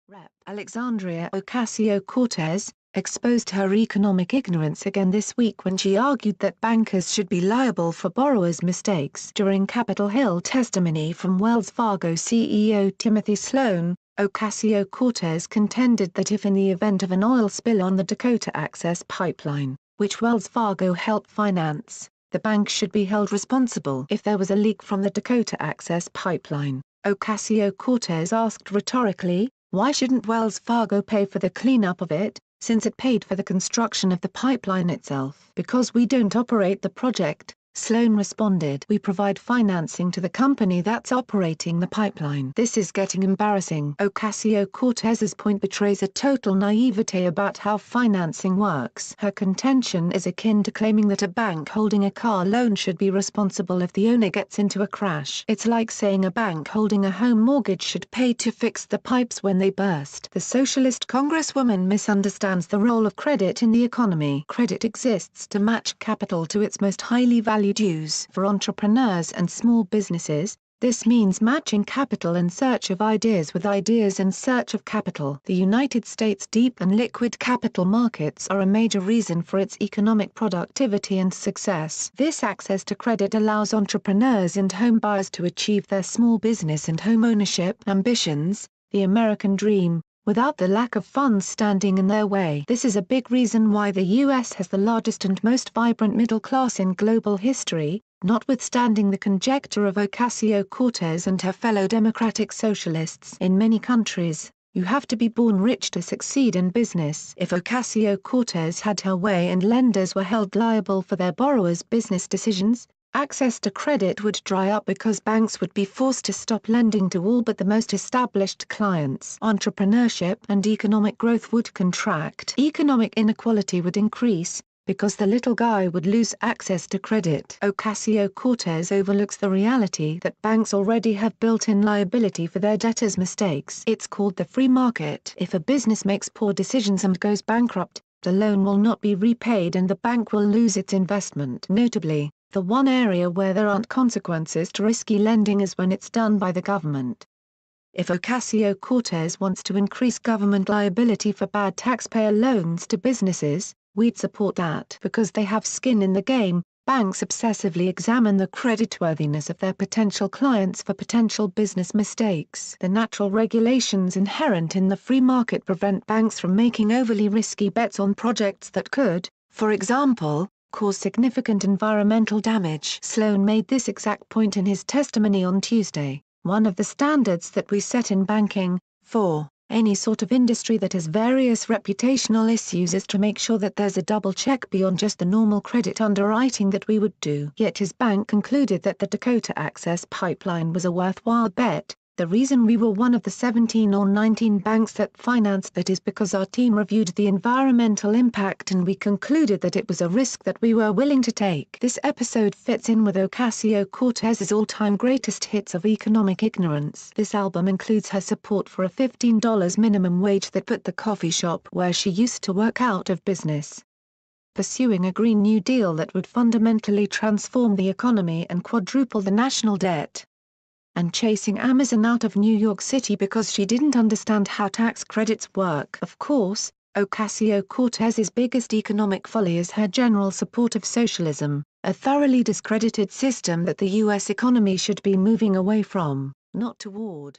Rep. Alexandria Ocasio-Cortez, exposed her economic ignorance again this week when she argued that bankers should be liable for borrowers' mistakes. During Capitol Hill testimony from Wells Fargo CEO Timothy Sloan, Ocasio-Cortez contended that if in the event of an oil spill on the Dakota Access Pipeline, which Wells Fargo helped finance, the bank should be held responsible if there was a leak from the Dakota Access Pipeline. Ocasio-Cortez asked rhetorically, why shouldn't Wells Fargo pay for the cleanup of it, since it paid for the construction of the pipeline itself? Because we don't operate the project, Sloan responded. We provide financing to the company that's operating the pipeline. This is getting embarrassing. Ocasio-Cortez's point betrays a total naivete about how financing works. Her contention is akin to claiming that a bank holding a car loan should be responsible if the owner gets into a crash. It's like saying a bank holding a home mortgage should pay to fix the pipes when they burst. The socialist congresswoman misunderstands the role of credit in the economy. Credit exists to match capital to its most highly valued use. For entrepreneurs and small businesses, this means matching capital in search of ideas with ideas in search of capital. The United States' deep and liquid capital markets are a major reason for its economic productivity and success. This access to credit allows entrepreneurs and home buyers to achieve their small business and home ownership ambitions, the American dream, without the lack of funds standing in their way. This is a big reason why the U.S. has the largest and most vibrant middle class in global history, notwithstanding the conjecture of Ocasio-Cortez and her fellow democratic socialists. In many countries, you have to be born rich to succeed in business. If Ocasio-Cortez had her way and lenders were held liable for their borrowers' business decisions, access to credit would dry up because banks would be forced to stop lending to all but the most established clients. Entrepreneurship and economic growth would contract. Economic inequality would increase, because the little guy would lose access to credit. Ocasio-Cortez overlooks the reality that banks already have built-in liability for their debtors' mistakes. It's called the free market. If a business makes poor decisions and goes bankrupt, the loan will not be repaid and the bank will lose its investment. Notably, the one area where there aren't consequences to risky lending is when it's done by the government. If Ocasio-Cortez wants to increase government liability for bad taxpayer loans to businesses, we'd support that. Because they have skin in the game, banks obsessively examine the creditworthiness of their potential clients for potential business mistakes. The natural regulations inherent in the free market prevent banks from making overly risky bets on projects that could, for example, cause significant environmental damage. Sloan made this exact point in his testimony on Tuesday. One of the standards that we set in banking, for any sort of industry that has various reputational issues, is to make sure that there's a double check beyond just the normal credit underwriting that we would do. Yet his bank concluded that the Dakota Access Pipeline was a worthwhile bet. The reason we were one of the 17 or 19 banks that financed that is because our team reviewed the environmental impact and we concluded that it was a risk that we were willing to take. This episode fits in with Ocasio-Cortez's all-time greatest hits of economic ignorance. This album includes her support for a $15 minimum wage that put the coffee shop where she used to work out of business. Pursuing a Green New Deal that would fundamentally transform the economy and quadruple the national debt. And chasing Amazon out of New York City because she didn't understand how tax credits work. Of course, Ocasio-Cortez's biggest economic folly is her general support of socialism, a thoroughly discredited system that the U.S. economy should be moving away from, not toward.